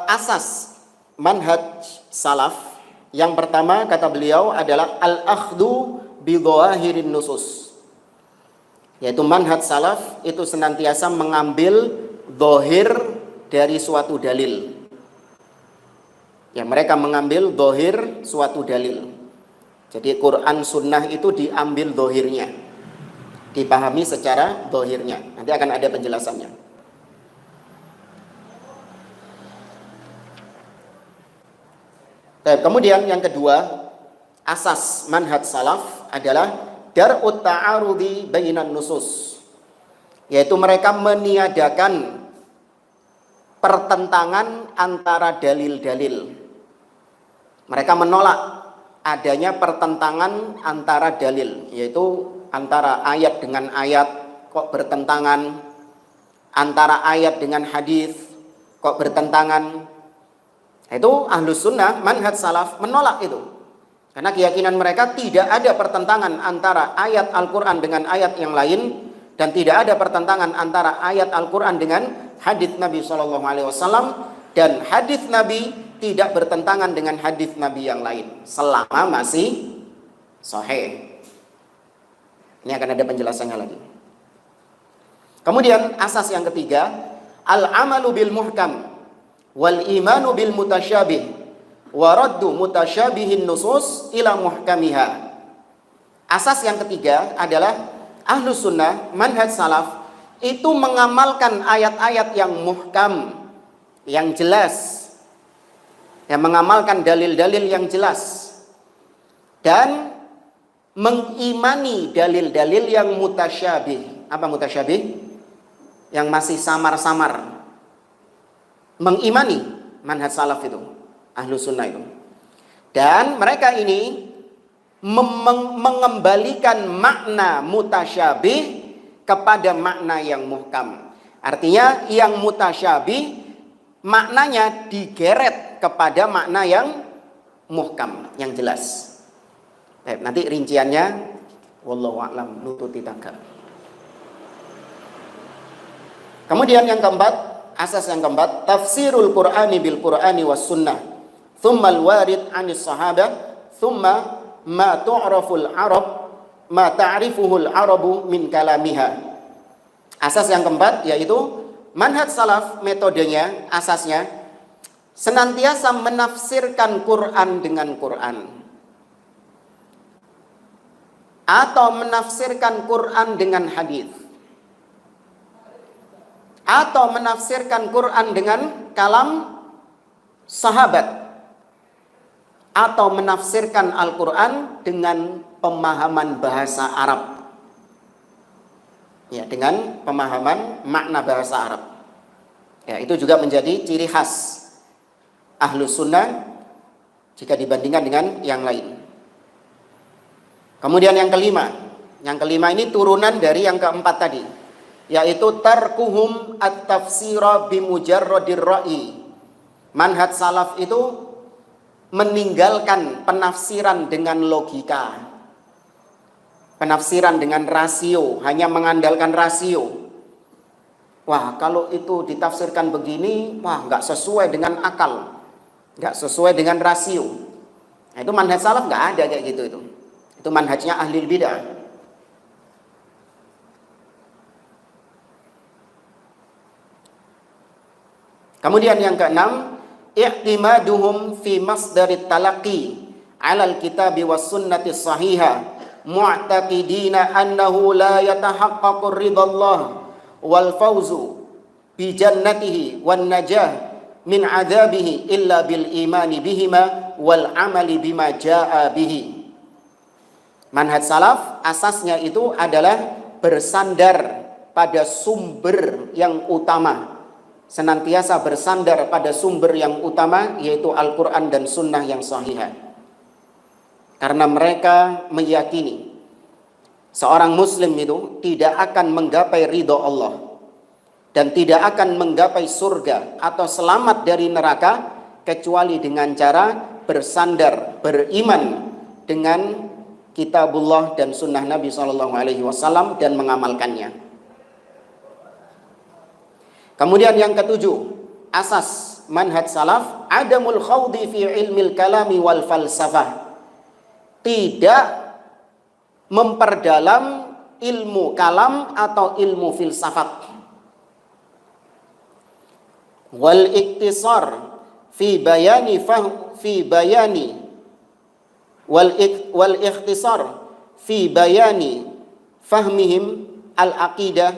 Asas manhaj salaf yang pertama kata beliau adalah al-akhdhu bi dhawahirin nusus, yaitu manhaj salaf itu senantiasa mengambil dhahir dari suatu dalil. Ya, mereka mengambil dhahir suatu dalil. Jadi Quran Sunnah itu diambil dhahirnya, dipahami secara dhahirnya. Nanti akan ada penjelasannya. Kemudian yang kedua, asas manhaj salaf adalah dar'ut ta'arudi bainan nusus, yaitu mereka meniadakan pertentangan antara dalil-dalil. Mereka menolak adanya pertentangan antara dalil, yaitu antara ayat dengan ayat kok bertentangan, antara ayat dengan hadis kok bertentangan. Itu Ahlus Sunnah manhaj salaf menolak itu, karena keyakinan mereka tidak ada pertentangan antara ayat Al-Quran dengan ayat yang lain, dan tidak ada pertentangan antara ayat Al-Quran dengan hadis Nabi SAW, dan hadis Nabi tidak bertentangan dengan hadis Nabi yang lain selama masih sahih. Ini akan ada penjelasannya lagi. Kemudian asas yang ketiga, al-amalu bil muhkam wal imanu bil mutasyabih wa raddu mutasyabihin nusus ila muhkamiha. Asas yang ketiga adalah Ahlus Sunnah manhaj salaf itu mengamalkan ayat-ayat yang muhkam, yang jelas, yang mengamalkan dalil-dalil yang jelas, dan mengimani dalil-dalil yang mutasyabih. Apa mutasyabih? Yang masih samar-samar. Mengimani manhaj salaf itu, Ahlus Sunnah itu. Dan mereka ini mengembalikan makna mutasyabih kepada makna yang muhkam. Artinya yang mutasyabih maknanya digeret kepada makna yang muhkam, yang jelas. Baik, nanti rinciannya wallahu a'lam nututi tangga. Kemudian yang keempat, asas yang keempat, tafsirul Qur'ani bil Qur'ani was sunnah, thumma al-warid 'anis sahabah, thumma ma tu'raful arab, ma ta'rifuhul arabu min kalamiha. Asas yang keempat yaitu manhaj salaf, metodenya, asasnya senantiasa menafsirkan Quran dengan Quran, atau menafsirkan Quran dengan hadis, atau menafsirkan Quran dengan kalam sahabat, atau menafsirkan Al-Quran dengan pemahaman bahasa Arab. Ya, dengan pemahaman makna bahasa Arab. Ya, itu juga menjadi ciri khas Ahlus Sunnah jika dibandingkan dengan yang lain. Kemudian yang kelima ini turunan dari yang keempat tadi, yaitu tarkuhum at-tafsira bimujarradir ra'i. Manhaj salaf itu meninggalkan penafsiran dengan logika, penafsiran dengan rasio, hanya mengandalkan rasio. Wah, kalau itu ditafsirkan begini, wah nggak sesuai dengan akal, nggak sesuai dengan rasio. Nah, itu manhaj salaf nggak ada kayak gitu itu. Itu manhajnya ahli bidah. Kemudian yang keenam, i'timaduhum fi masdarit talaqi 'alal kitabi was sunnati sahihah, mu'taqidina annahu la yatahaqqaqu ridallah wal fawzu bi jannatihi wan najah min 'adzabihi illa bil imani bihima wal 'amali bima jaa'a bihi. Manhaj salaf asasnya itu adalah bersandar pada sumber yang utama, senantiasa bersandar pada sumber yang utama, yaitu Al-Quran dan Sunnah yang sahihah. Karena mereka meyakini seorang muslim itu tidak akan menggapai ridho Allah dan tidak akan menggapai surga atau selamat dari neraka kecuali dengan cara bersandar, beriman dengan kitabullah dan sunnah Nabi SAW dan mengamalkannya. Kemudian yang ketujuh, asas manhaj salaf adamul khawdi fi ilmil kalami wal falsafah. Tidak memperdalam ilmu kalam atau ilmu filsafat. Wal iktisar fi bayani wal ikhtisar fi bayani fahmihim al aqidah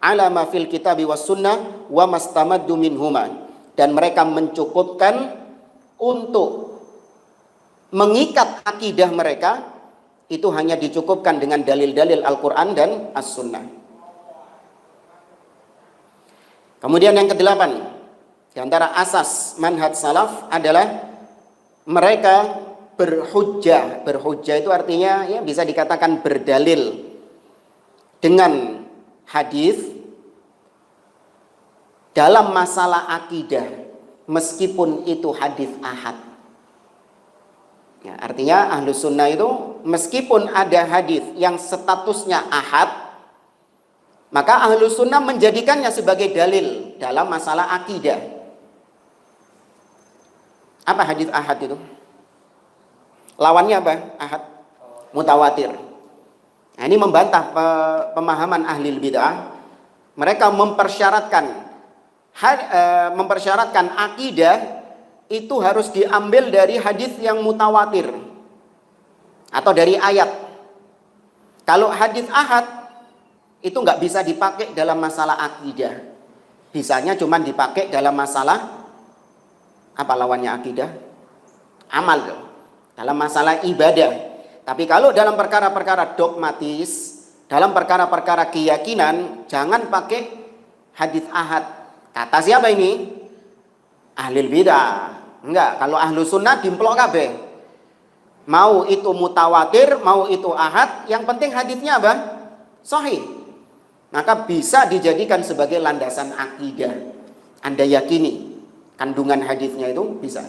ala ma fil kitabi was sunnah wa mastamaddu minhuma. Dan mereka mencukupkan untuk mengikat akidah mereka itu hanya dicukupkan dengan dalil-dalil Al-Quran dan As-Sunnah. Kemudian yang kedelapan, di antara asas manhaj salaf adalah mereka berhujjah. Berhujjah itu artinya ya bisa dikatakan berdalil dengan hadis dalam masalah akidah, meskipun itu hadis ahad. Ya, artinya ahlu sunnah itu meskipun ada hadis yang statusnya ahad, maka ahlu sunnah menjadikannya sebagai dalil dalam masalah akidah. Apa hadis ahad itu? Lawannya apa? Ahad mutawatir. Nah, ini membantah pemahaman ahli bid'ah. Mereka mempersyaratkan akidah itu harus diambil dari hadis yang mutawatir atau dari ayat. Kalau hadis ahad itu nggak bisa dipakai dalam masalah akidah. Bisanya cuma dipakai dalam masalah apa lawannya akidah? Amal. Dalam masalah ibadah. Tapi kalau dalam perkara-perkara dogmatis, dalam perkara-perkara keyakinan, jangan pakai hadis ahad. Kata siapa ini? Ahlul bidah. Enggak, kalau ahlu sunnah dimplok kabeh. Mau itu mutawatir, mau itu ahad, yang penting hadisnya apa? Sahih. Maka bisa dijadikan sebagai landasan akidah. Anda yakini kandungan hadisnya itu bisa.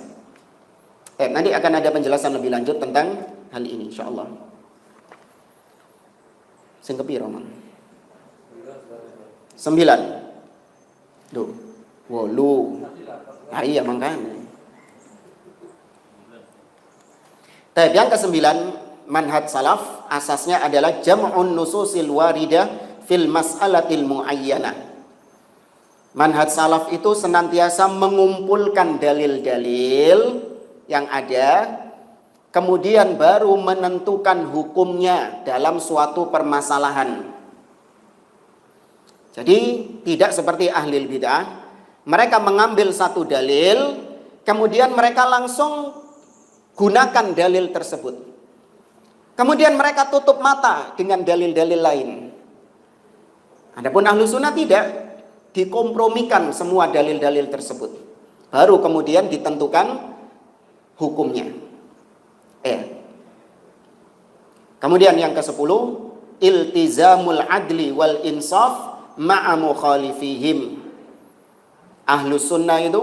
Nanti akan ada penjelasan lebih lanjut tentang hal ini insyaallah. Sing kepiro, Mang? 9. Duh, 8. Nah, iya makanya. Yang kesembilan, manhaj salaf asasnya adalah jam'un nususil waridah fil mas'alatil muayyanah. Manhaj salaf itu senantiasa mengumpulkan dalil-dalil yang ada, kemudian baru menentukan hukumnya dalam suatu permasalahan. Jadi tidak seperti ahli bid'ah, mereka mengambil satu dalil, kemudian mereka langsung gunakan dalil tersebut. Kemudian mereka tutup mata dengan dalil-dalil lain. Adapun ahlu sunnah tidak, dikompromikan semua dalil-dalil tersebut. Baru kemudian ditentukan hukumnya. Kemudian yang ke-10, iltizamul adli wal insaf ma'a mukhalifihim. Ahlu sunnah itu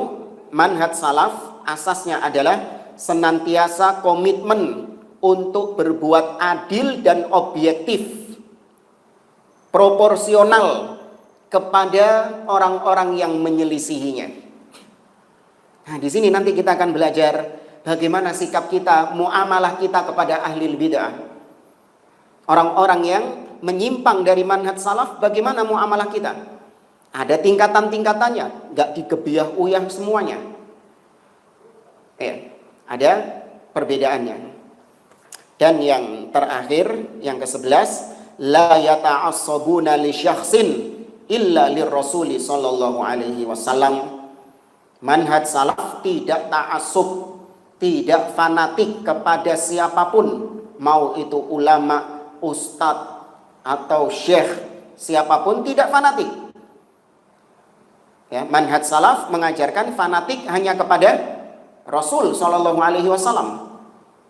manhaj salaf asasnya adalah senantiasa komitmen untuk berbuat adil dan objektif, proporsional kepada orang-orang yang menyelisihinya. Nah, di sini nanti kita akan belajar bagaimana sikap kita, muamalah kita kepada ahli bid'ah. Orang-orang yang menyimpang dari manhaj salaf, bagaimana muamalah kita? Ada tingkatan-tingkatannya, enggak digebiah uyah semuanya. Ada perbedaannya. Dan yang terakhir, yang ke-11, la yata'assabuna li syakhsin illa lirrasuli sallallahu alaihi wasallam. Manhaj salaf tidak ta'assub, tidak fanatik kepada siapapun, mau itu ulama, ustadz atau syekh, siapapun tidak fanatik. Ya, manhaj salaf mengajarkan fanatik hanya kepada Rasul sallallahu alaihi wasallam.